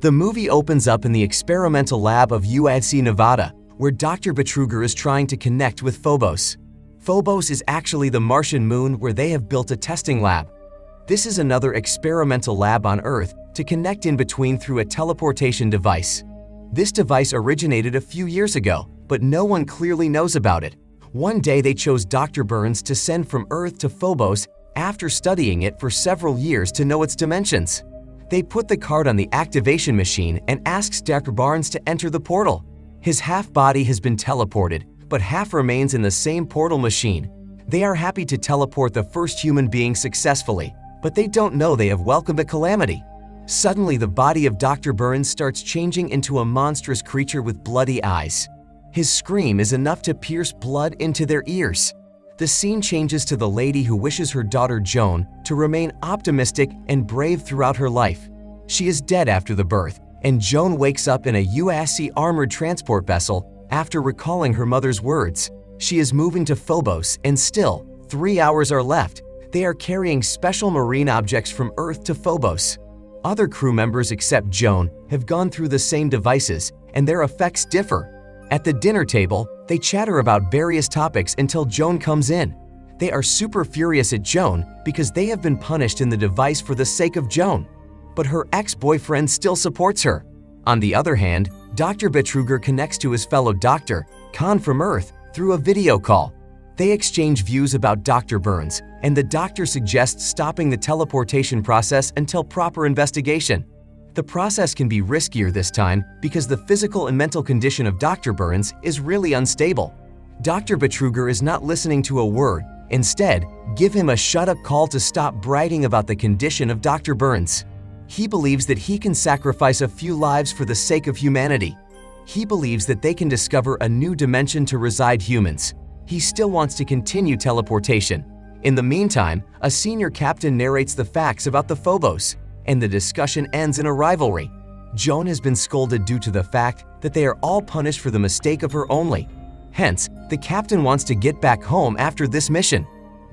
The movie opens up in the experimental lab of USC Nevada, where Dr. Betruger is trying to connect with Phobos. Phobos is actually the Martian moon where they have built a testing lab. This is another experimental lab on Earth to connect in between through a teleportation device. This device originated a few years ago, but no one clearly knows about it. One day they chose Dr. Burns to send from Earth to Phobos after studying it for several years to know its dimensions. They put the card on the activation machine and asks Dr. Barnes to enter the portal. His half body has been teleported, but half remains in the same portal machine. They are happy to teleport the first human being successfully, but they don't know they have welcomed a calamity. Suddenly, the body of Dr. Burns starts changing into a monstrous creature with bloody eyes. His scream is enough to pierce blood into their ears. The scene changes to the lady who wishes her daughter Joan to remain optimistic and brave throughout her life. She is dead after the birth, and Joan wakes up in a USC armored transport vessel after recalling her mother's words. She is moving to Phobos, and still, 3 hours are left. They are carrying special marine objects from Earth to Phobos. Other crew members except Joan have gone through the same devices, and their effects differ. At the dinner table, they chatter about various topics until Joan comes in. They are super furious at Joan because they have been punished in the device for the sake of Joan. But her ex-boyfriend still supports her. On the other hand, Dr. Betruger connects to his fellow doctor, Khan from Earth, through a video call. They exchange views about Dr. Burns, and the doctor suggests stopping the teleportation process until proper investigation. The process can be riskier this time because the physical and mental condition of Dr. Burns is really unstable. Dr. Betruger is not listening to a word. Instead, give him a shut-up call to stop bragging about the condition of Dr. Burns. He believes that he can sacrifice a few lives for the sake of humanity. He believes that they can discover a new dimension to reside humans. He still wants to continue teleportation. In the meantime, a senior captain narrates the facts about the Phobos, and the discussion ends in a rivalry. Joan has been scolded due to the fact that they are all punished for the mistake of her only. Hence, the captain wants to get back home after this mission.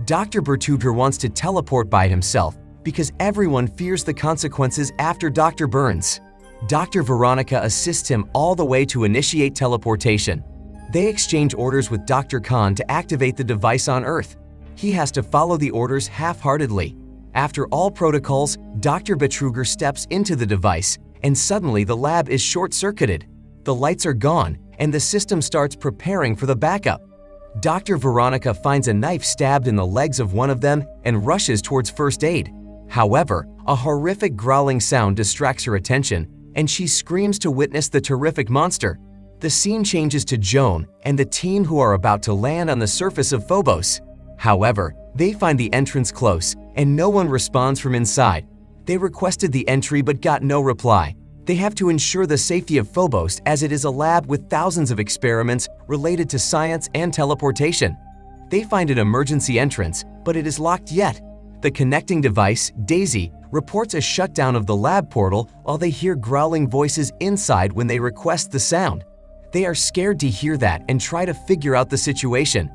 Dr. Betruger wants to teleport by himself because everyone fears the consequences after Dr. Burns. Dr. Veronica assists him all the way to initiate teleportation. They exchange orders with Dr. Khan to activate the device on Earth. He has to follow the orders half-heartedly. After all protocols, Dr. Betruger steps into the device, and suddenly the lab is short-circuited. The lights are gone, and the system starts preparing for the backup. Dr. Veronica finds a knife stabbed in the legs of one of them and rushes towards first aid. However, a horrific growling sound distracts her attention, and she screams to witness the terrific monster. The scene changes to Joan and the team who are about to land on the surface of Phobos. However, they find the entrance close, and no one responds from inside. They requested the entry but got no reply. They have to ensure the safety of Phobos as it is a lab with thousands of experiments related to science and teleportation. They find an emergency entrance, but it is locked yet. The connecting device, Daisy, reports a shutdown of the lab portal while they hear growling voices inside when they request the sound. They are scared to hear that and try to figure out the situation.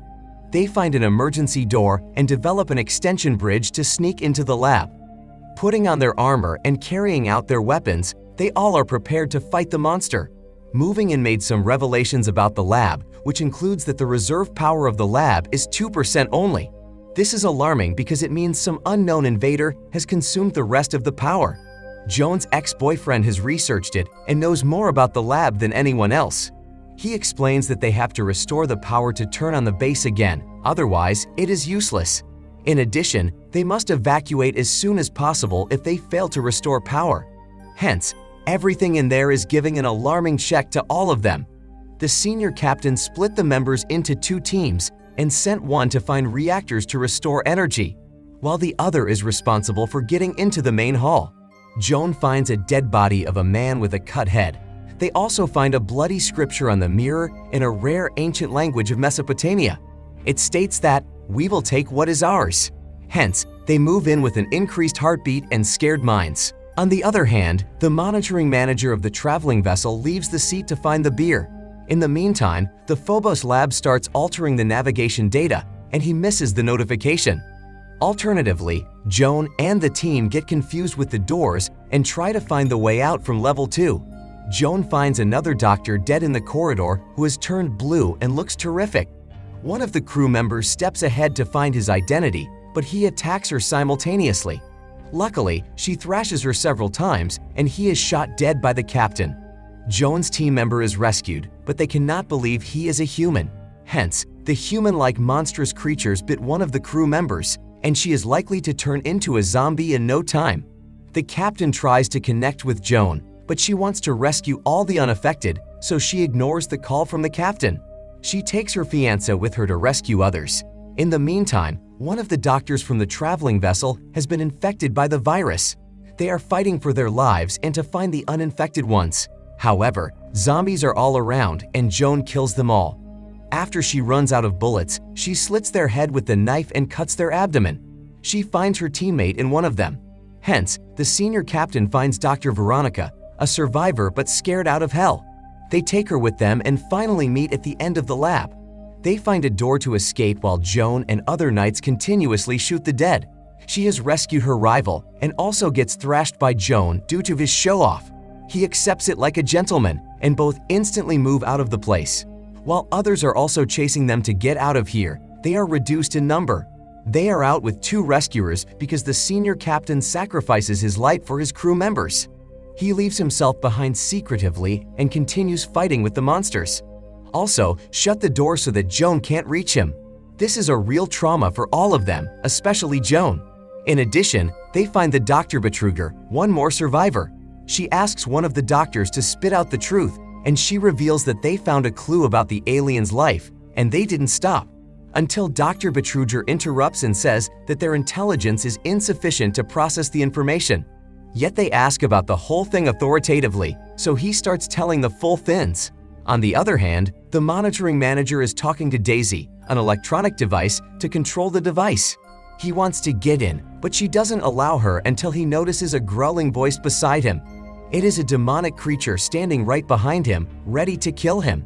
They find an emergency door and develop an extension bridge to sneak into the lab. Putting on their armor and carrying out their weapons, they all are prepared to fight the monster. Moving In made some revelations about the lab, which includes that the reserve power of the lab is 2% only. This is alarming because it means some unknown invader has consumed the rest of the power. Joan's ex-boyfriend has researched it and knows more about the lab than anyone else. He explains that they have to restore the power to turn on the base again, otherwise it is useless. In addition, they must evacuate as soon as possible if they fail to restore power. Hence, everything in there is giving an alarming check to all of them. The senior captain split the members into 2 teams and sent one to find reactors to restore energy, while the other is responsible for getting into the main hall. Joan finds a dead body of a man with a cut head. They also find a bloody scripture on the mirror in a rare ancient language of Mesopotamia. It states that, "We will take what is ours." Hence, they move in with an increased heartbeat and scared minds. On the other hand, the monitoring manager of the traveling vessel leaves the seat to find the beer. In the meantime, the Phobos lab starts altering the navigation data, and he misses the notification. Alternatively, Joan and the team get confused with the doors and try to find the way out from level 2. Joan finds another doctor dead in the corridor who has turned blue and looks terrific. One of the crew members steps ahead to find his identity, but he attacks her simultaneously. Luckily, she thrashes her several times and he is shot dead by the captain. Joan's team member is rescued, but they cannot believe he is a human. Hence, the human-like monstrous creatures bit one of the crew members, and she is likely to turn into a zombie in no time. The captain tries to connect with Joan, but she wants to rescue all the unaffected, so she ignores the call from the captain. She takes her fiancé with her to rescue others. In the meantime, one of the doctors from the traveling vessel has been infected by the virus. They are fighting for their lives and to find the uninfected ones. However, zombies are all around and Joan kills them all. After she runs out of bullets, she slits their head with the knife and cuts their abdomen. She finds her teammate in one of them. Hence, the senior captain finds Dr. Veronica, a survivor but scared out of hell. They take her with them and finally meet at the end of the lab. They find a door to escape while Joan and other knights continuously shoot the dead. She has rescued her rival and also gets thrashed by Joan due to his show-off. He accepts it like a gentleman and both instantly move out of the place. While others are also chasing them to get out of here, they are reduced in number. They are out with 2 rescuers because the senior captain sacrifices his life for his crew members. He leaves himself behind secretively and continues fighting with the monsters. Also, shut the door so that Joan can't reach him. This is a real trauma for all of them, especially Joan. In addition, they find the Dr. Betrüger, one more survivor. She asks one of the doctors to spit out the truth, and she reveals that they found a clue about the alien's life, and they didn't stop. Until Dr. Betrüger interrupts and says that their intelligence is insufficient to process the information. Yet they ask about the whole thing authoritatively, so he starts telling the full thins. On the other hand, the monitoring manager is talking to Daisy, an electronic device, to control the device. He wants to get in, but she doesn't allow her until he notices a growling voice beside him. It is a demonic creature standing right behind him, ready to kill him.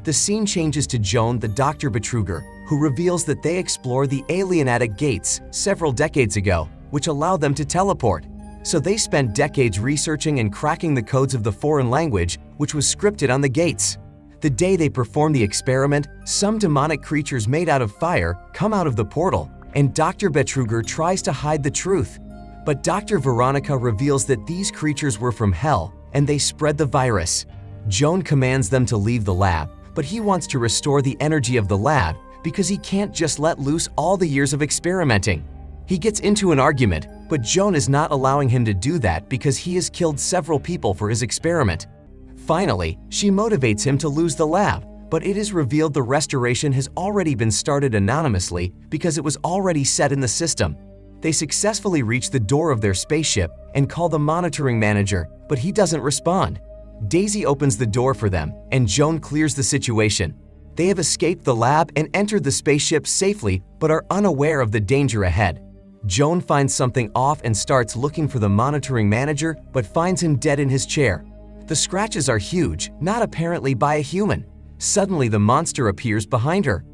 The scene changes to Joan the Dr. Betrüger, who reveals that they explored the alienatic gates several decades ago, which allow them to teleport. So they spent decades researching and cracking the codes of the foreign language, which was scripted on the gates. The day they perform the experiment, some demonic creatures made out of fire come out of the portal, and Dr. Betrüger tries to hide the truth. But Dr. Veronica reveals that these creatures were from hell, and they spread the virus. Joan commands them to leave the lab, but he wants to restore the energy of the lab because he can't just let loose all the years of experimenting. He gets into an argument, but Joan is not allowing him to do that because he has killed several people for his experiment. Finally, she motivates him to lose the lab, but it is revealed the restoration has already been started anonymously because it was already set in the system. They successfully reach the door of their spaceship and call the monitoring manager, but he doesn't respond. Daisy opens the door for them, and Joan clears the situation. They have escaped the lab and entered the spaceship safely, but are unaware of the danger ahead. Joan finds something off and starts looking for the monitoring manager, but finds him dead in his chair. The scratches are huge, not apparently by a human. Suddenly, the monster appears behind her.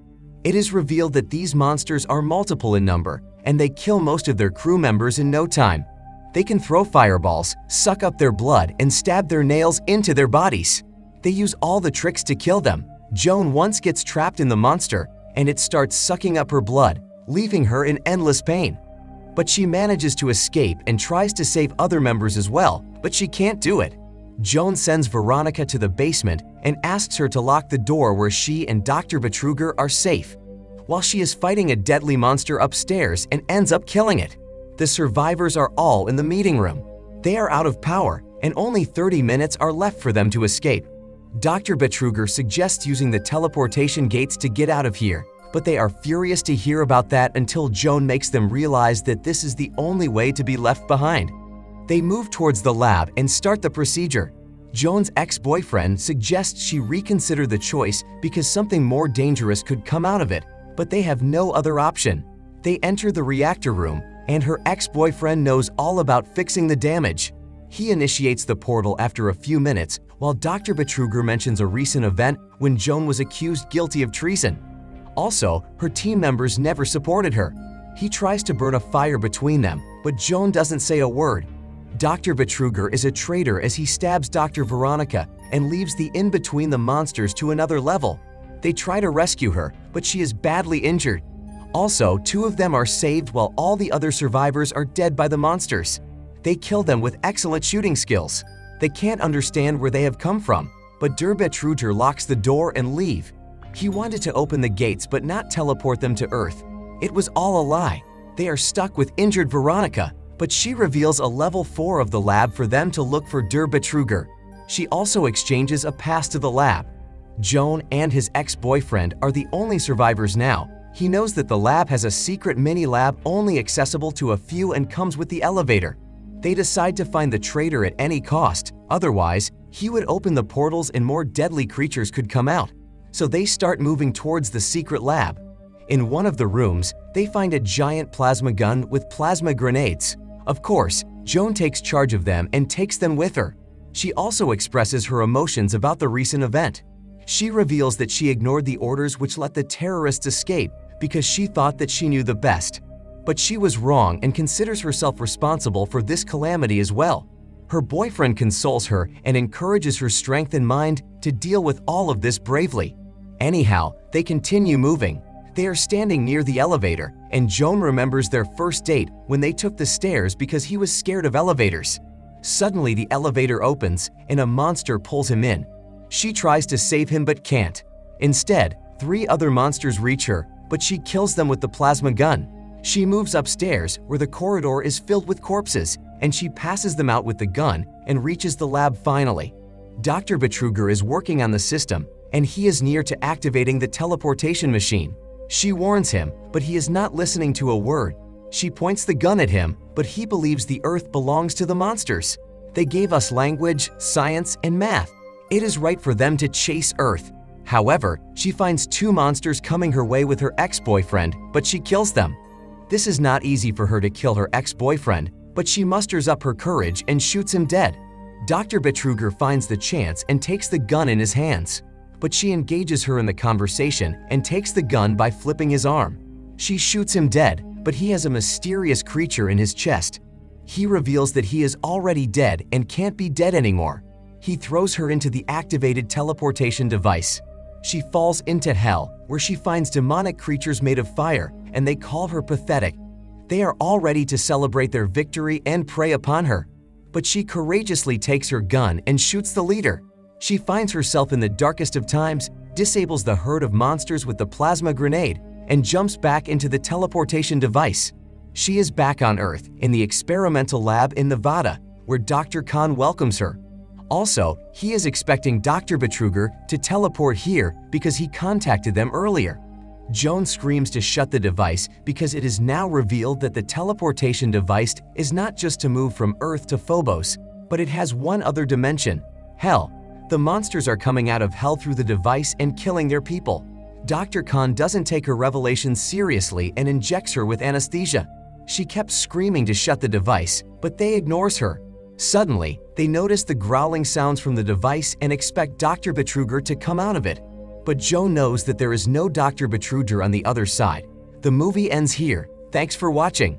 It is revealed that these monsters are multiple in number, and they kill most of their crew members in no time. They can throw fireballs, suck up their blood, and stab their nails into their bodies. They use all the tricks to kill them. Joan once gets trapped in the monster, and it starts sucking up her blood, leaving her in endless pain. But she manages to escape and tries to save other members as well, but she can't do it. Joan sends Veronica to the basement and asks her to lock the door where she and Dr. Betrüger are safe, while she is fighting a deadly monster upstairs and ends up killing it. The survivors are all in the meeting room. They are out of power, and only 30 minutes are left for them to escape. Dr. Betrüger suggests using the teleportation gates to get out of here, but they are furious to hear about that until Joan makes them realize that this is the only way to be left behind. They move towards the lab and start the procedure. Joan's ex-boyfriend suggests she reconsider the choice because something more dangerous could come out of it, but they have no other option. They enter the reactor room, and her ex-boyfriend knows all about fixing the damage. He initiates the portal after a few minutes, while Dr. Betrüger mentions a recent event when Joan was accused guilty of treason. Also, her team members never supported her. He tries to burn a fire between them, but Joan doesn't say a word. Dr. Betruger is a traitor as he stabs Dr. Veronica and leaves the in-between the monsters to another level. They try to rescue her, but she is badly injured. Also, 2 of them are saved while all the other survivors are dead by the monsters. They kill them with excellent shooting skills. They can't understand where they have come from, but Der Betruger locks the door and leave. He wanted to open the gates but not teleport them to Earth. It was all a lie. They are stuck with injured Veronica, but she reveals a level 4 of the lab for them to look for Der Betruger. She also exchanges a pass to the lab. Joan and his ex-boyfriend are the only survivors now. He knows that the lab has a secret mini-lab only accessible to a few and comes with the elevator. They decide to find the traitor at any cost, otherwise, he would open the portals and more deadly creatures could come out. So they start moving towards the secret lab. In one of the rooms, they find a giant plasma gun with plasma grenades. Of course, Joan takes charge of them and takes them with her. She also expresses her emotions about the recent event. She reveals that she ignored the orders which let the terrorists escape because she thought that she knew the best. But she was wrong and considers herself responsible for this calamity as well. Her boyfriend consoles her and encourages her strength and mind to deal with all of this bravely. Anyhow, they continue moving. They are standing near the elevator, and Joan remembers their first date when they took the stairs because he was scared of elevators. Suddenly, the elevator opens and a monster pulls him in. She tries to save him but can't. Instead, 3 other monsters reach her, but she kills them with the plasma gun. She moves upstairs where the corridor is filled with corpses, and she passes them out with the gun and reaches the lab finally. Dr. Betruger is working on the system, and he is near to activating the teleportation machine. She warns him, but he is not listening to a word. She points the gun at him, but he believes the Earth belongs to the monsters. They gave us language, science, and math. It is right for them to chase Earth. However, she finds 2 monsters coming her way with her ex-boyfriend, but she kills them. This is not easy for her to kill her ex-boyfriend, but she musters up her courage and shoots him dead. Dr. Betruger finds the chance and takes the gun in his hands. But she engages her in the conversation and takes the gun by flipping his arm. She shoots him dead, but he has a mysterious creature in his chest. He reveals that he is already dead and can't be dead anymore. He throws her into the activated teleportation device. She falls into hell, where she finds demonic creatures made of fire, and they call her pathetic. They are all ready to celebrate their victory and prey upon her. But she courageously takes her gun and shoots the leader. She finds herself in the darkest of times, disables the herd of monsters with the plasma grenade, and jumps back into the teleportation device. She is back on Earth in the experimental lab in Nevada, where Dr. Khan welcomes her. Also, he is expecting Dr. Betruger to teleport here because he contacted them earlier. Joan screams to shut the device because it is now revealed that the teleportation device is not just to move from Earth to Phobos, but it has one other dimension, hell. The monsters are coming out of hell through the device and killing their people. Dr. Khan doesn't take her revelations seriously and injects her with anesthesia. She kept screaming to shut the device, but they ignores her. Suddenly, they notice the growling sounds from the device and expect Dr. Betruger to come out of it. But Joan knows that there is no Dr. Betruger on the other side. The movie ends here. Thanks for watching.